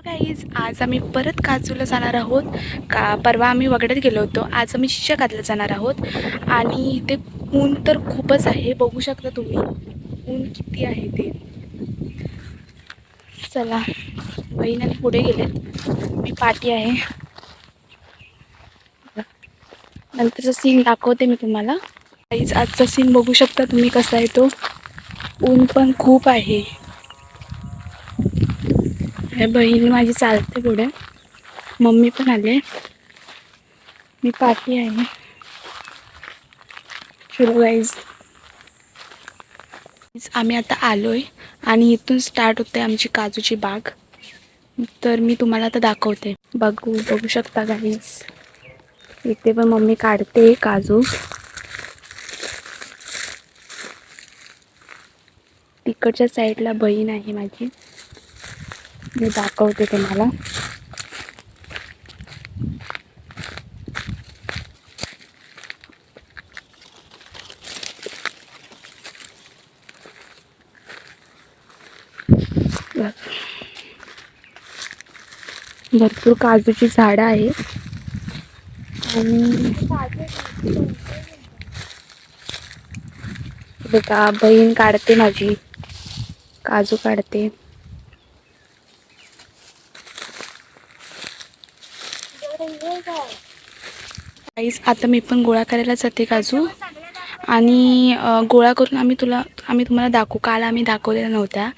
Guys आज आम्ही परत काजूला जाणार आहोत. परवा आम्ही वगड्यात गेलो होतो. आज आम्ही शिक्षकातला जाणार आहोत. आणि इथे ऊन तर खूपच आहे, बघू शकता तुम्ही ऊन किती आहे ते. चला, बहीण पुढे गेले, मी पाठी आहे. नंतरचा सीन दाखवते मी तुम्हाला. गाईज आजचा सीन बघू शकता तुम्ही कसा आहे तो. ऊन पण खूप आहे. बहीण माझी चालते पुढे, मम्मी पण आले, मी पाठी आहे. चलो गाईज, आम्ही आता आलोय आणि इथून स्टार्ट होते आमची काजूची बाग. तर मी तुम्हाला आता दाखवते. बघू शकता गाईज, इथे पण मम्मी काढते काजू. तिकडच्या साईडला बहीण आहे माझी, मी दाखवते तुम्हाला. भरपूर काजूची झाडं आहे आणि बघा बहीण काढते माझी काजू काढते. गाईस आता मी पण गोळा करायला जाते काजू. आणि गोळा करून आम्ही तुम्हाला दाखवू. काल आम्ही दाखवलेल्या नव्हत्या,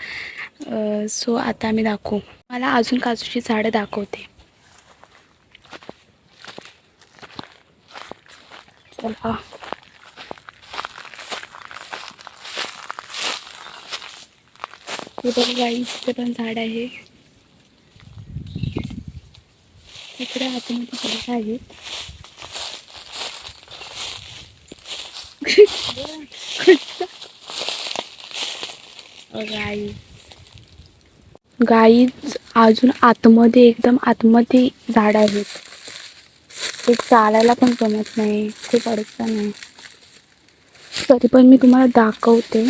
सो आता आम्ही दाखवू. मला अजून काजूची झाडं दाखवते. चला, इथे गाईस इथे पण झाड आहे. इकडे आतमध्ये झाड आहेत. गाईज अजून आतमध्ये, एकदम आतमध्ये झाड आहेत. ते चालायला पण जमत नाही, खूप अडचण आहे. तरी पण मी तुम्हाला दाखवते.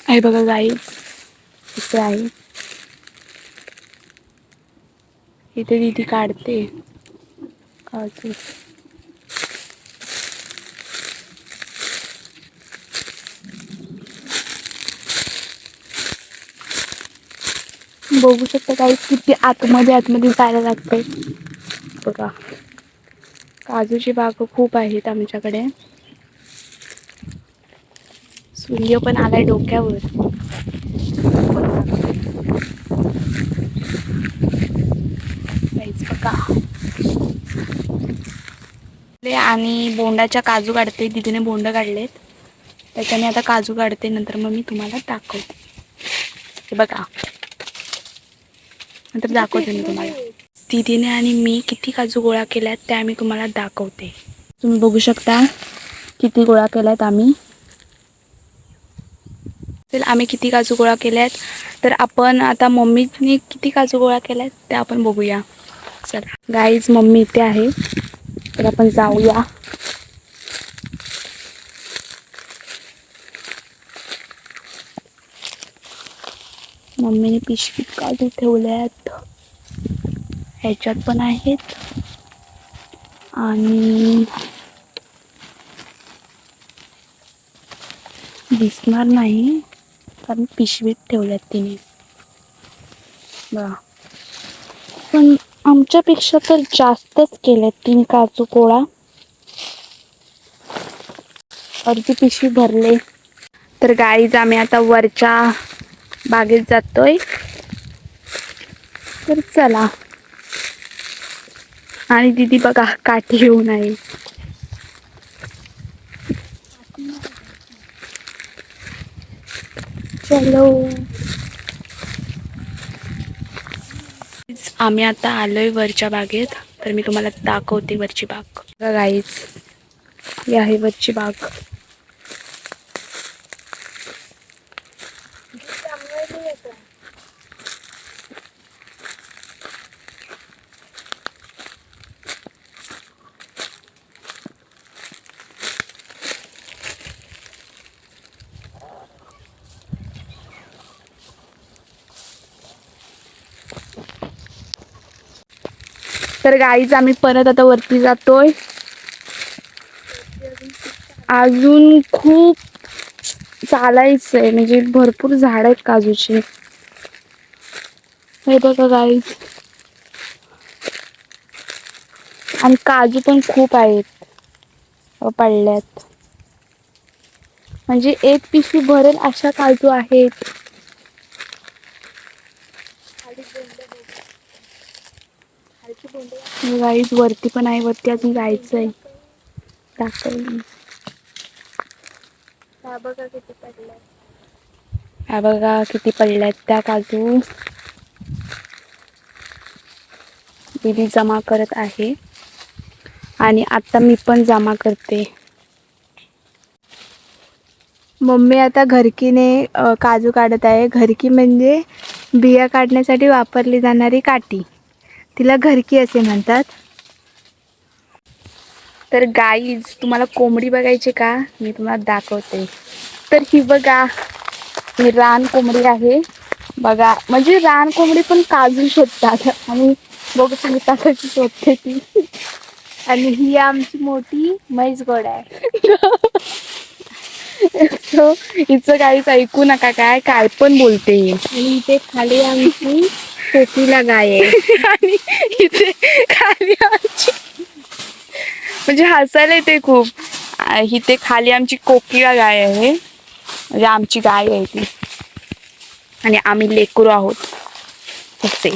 आहे बघा गाईज, इथे आहे. इथे दीदी काढते काजू. बघू शकता गाईज किती आतमध्ये जायला लागतंय. बघा, काजूची बाग खूप आहेत आमच्याकडे. सूर्य पण आलाय डोक्यावर. बघा, आणि बोंडाच्या काजू काढते. दीदीने बोंड काढलेत, त्याच्याने आता काजू काढते. नंतर मग मी तुम्हाला दाखवते. हे बघा, नंतर दाखवते मी तुम्हाला. दीदीने आणि मी किती काजू गोळा केल्यात त्या मी तुम्हाला दाखवते. तुम्ही बघू शकता किती गोळा केल्यात आम्ही. तर आम्ही किती काजू गोळा केल्यात, तर आपण आता मम्मीने किती काजू गोळा केल्यात ते आपण बघूया. चला गाईज, मम्मी इथे आहे, तर आपण जाऊया. मम्मीने पिशवीत काजू ठेवल्यात, ह्याच्यात पण आहेत आणि दिसणार नाही कारण पिशवीत ठेवल्यात तिने. बघा, पण आमच्यापेक्षा तर जास्तच केल्यात तिने काजू गोळा. अर्धी पिशवी भरले. तर गाईज आम्ही आता वरच्या बागेत जातोय. तर चला. आणि दीदी बघा काठी घेऊन आहे. चलो, आम्ही आता आलोय वरच्या बागेत. तर मी तुम्हाला दाखवते वरची बाग. गाईज, ही आहे वरची बाग. तर गाईज आम्ही परत आता वरती जातोय. अजून खूप चालायचंय, म्हणजे भरपूर झाड आहेत काजूची. हे बघा गाईज, आणि काजू पण खूप आहेत पडल्यात. म्हणजे एक पिशवी भरेल अशा काजू आहेत. गाईज वरती पण आहे, वरती अजून जायचंय. दाखवली हा बघा किती पडल्यात त्या काजू. दीदी जमा करत आहे आणि आता मी पण जमा करते. मम्मी आता घरकीने काजू काढत आहे. घरकी म्हणजे बिया काढण्यासाठी वापरली जाणारी काठी, तिला घरकी असे म्हणतात. तर गाईज तुम्हाला कोंबडी बघायची का, मी तुम्हाला दाखवते. तर ही बघा, ही रान कोंबडी आहे. बघा म्हणजे रान कोंबडी पण काजू शोधतात, आणि बघू तुम्ही कशी शोधते ती. आणि ही आमची मोठी म्हैस घोड आहे. सो हिचं काहीच ऐकू नका, काय काय पण बोलते. आणि इथे खाली आमची कोकिला गाय आहे. आणि इथे खाली आमची, म्हणजे हसायला येते खूप. इथे खाली आमची कोकिला गाय आहे, म्हणजे आमची गाय आहे ती. आणि आम्ही लेकरू आहोत असे.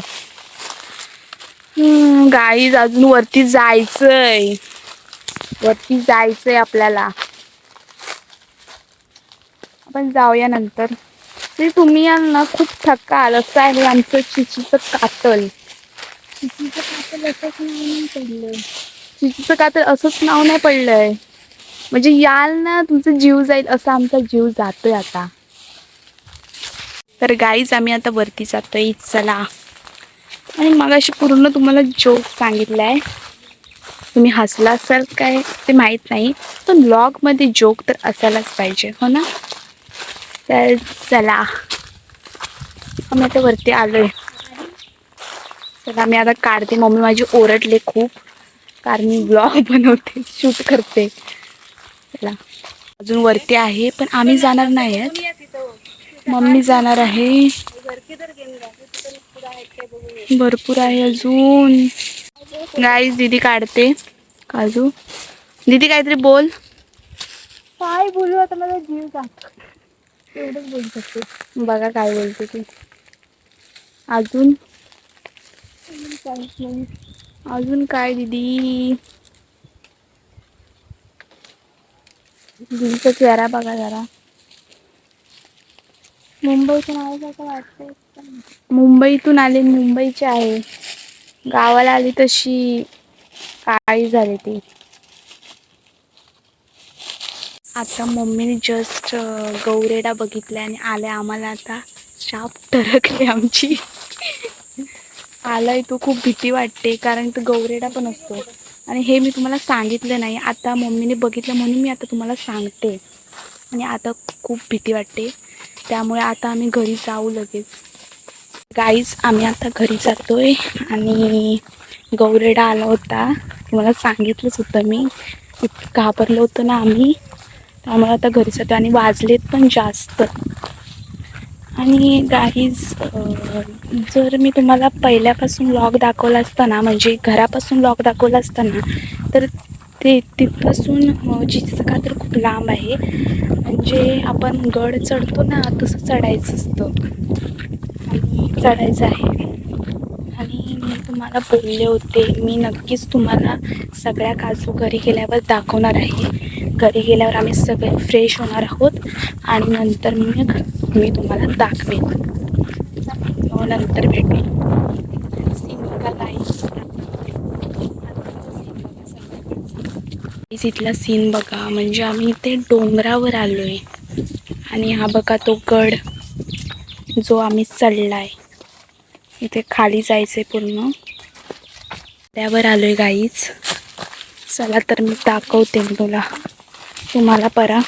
गाईज अजून वरती जायचंय, वरती जायचंय आपल्याला. आपण जाऊया नंतर. तुम्ही याल ना खूप थकाल. असं आहे आमचं चिचीचं कातल. चिचीचं कातल असंच नाव नाही पडलं. चिचीचं कातल असंच नाव नाही पडलंय. म्हणजे याल ना तुमचा जीव जाईल, असा आमचा जीव जातोय आता. तर गाईज आम्ही आता वरती जातोय, चला. आणि मगाशी पूर्ण तुम्हाला जोक सांगितलाय. तुम्ही हसला असाल काय ते माहीत नाही, पण व्लॉगमध्ये जोक तर असायलाच पाहिजे, हो ना. तर चला, आम्ही आता वरती आलोय. चला मी आता काढते. मम्मी माझी ओरडले खूप, कारण मी ब्लॉग बनवते, शूट करते. चला अजून वरती आहे, पण आम्ही जाणार नाही आहेत. मम्मी जाणार आहे. भरपूर आहे अजून. गाईज दीदी काढते काजू. दीदी काहीतरी बोल. काय बोलू आता, मला जीव जातो. एवढंच बोलू शकते. बघा काय बोलते ती. अजून अजून काय दीदी. दीदीचा चेहरा बघा जरा. मुंबईतून आल्यासारखं वाटतंय. मुंबईतून आले, मुंबईची आहे. गावाला आली तशी काळी झाली ती. आता मम्मीने जस्ट गौरेडा बघितलाय आणि आले आम्हाला आता शाप टरकली आमची. आलाय तो खूप भीती वाटते, कारण तो गौरेडा पण असतो. आणि हे मी तुम्हाला सांगितलं नाही, आता मम्मीने बघितलं म्हणून मी आता तुम्हाला सांगते. आणि आता खूप भीती वाटते, त्यामुळे आता आम्ही घरी जाऊ लगेच. गाईज आम्ही आता घरी जातोय. आणि गौरेडा आला होता, तुम्हाला सांगितलंच होतं मी. इतकं घाबरलो होतं ना आम्ही, त्यामुळे आता घरी जातो. आणि वाजलेत पण जास्त. आणि गाईज जर मी तुम्हाला पहिल्यापासून व्लॉग दाखवला असता ना, म्हणजे घरापासून व्लॉग दाखवला असता ना, तर ते तिथपासून चिचीचं कातर खूप लांब आहे. म्हणजे आपण गड चढतो ना, तसं चढायचं असतं आणि चढायचं आहे. आणि मी तुम्हाला बोलले होते, मी नक्कीच तुम्हाला सगळ्या काजू घरी गेल्यावर दाखवणार आहे. घरी गेल्यावर आम्ही सगळे फ्रेश होणार आहोत, आणि नंतर मग मी तुम्हाला दाखवेन. नंतर भेटू. सीन बघा गाईस, इथला सीन बघा. म्हणजे आम्ही इथे डोंगरावर आलोय, आणि हा बघा तो गड जो आम्ही चढलाय. इथे खाली जायचंय पूर्ण. त्यावर आलोय गाईच. चला तर मी दाखवते तुम्हाला परा.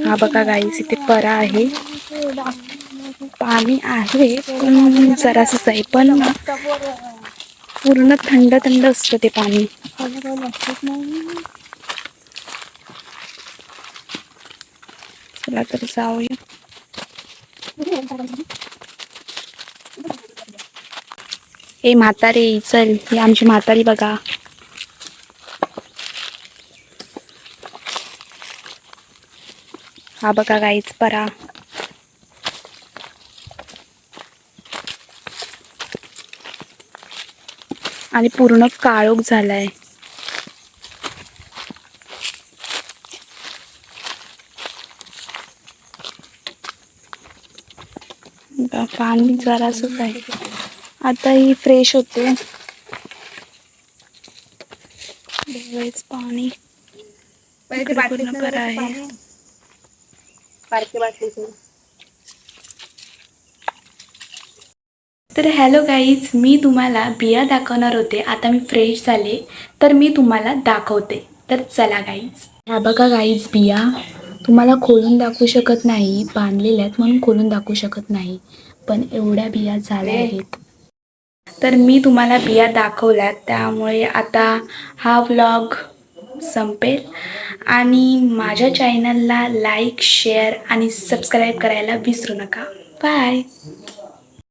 हा बघा गाईस, इथे परा आहे. पाणी आहे पण जरासंच आहे, पण पूर्ण थंड थंड असतं ते पाणी. चला तर जाऊया. ए म्हातारे चल, ही आमची म्हातारी बघा. हा बघा गाईच परा. आणि पूर्ण काळोख झालाय. पाणी जरासंच आहे. आता ही फ्रेश होते. बघायच पाणी पूर्ण बरं आहे. तर हॅलो गाईज, मी तुम्हाला बिया दाखवणार होते. आता मी फ्रेश झाले तर मी तुम्हाला दाखवते. तर चला गाईज. ह्या बघा गाईज बिया. तुम्हाला खोलून दाखवू शकत नाही, बांधलेल्या आहेत म्हणून खोलून दाखवू शकत नाही, पण एवढ्या बिया झाल्या आहेत. तर मी तुम्हाला बिया दाखवल्यात, त्यामुळे आता हा व्लॉग संपेल. आणि माझ्या चॅनलला लाईक, शेअर आणि सबस्क्राईब करायला विसरू नका. बाय.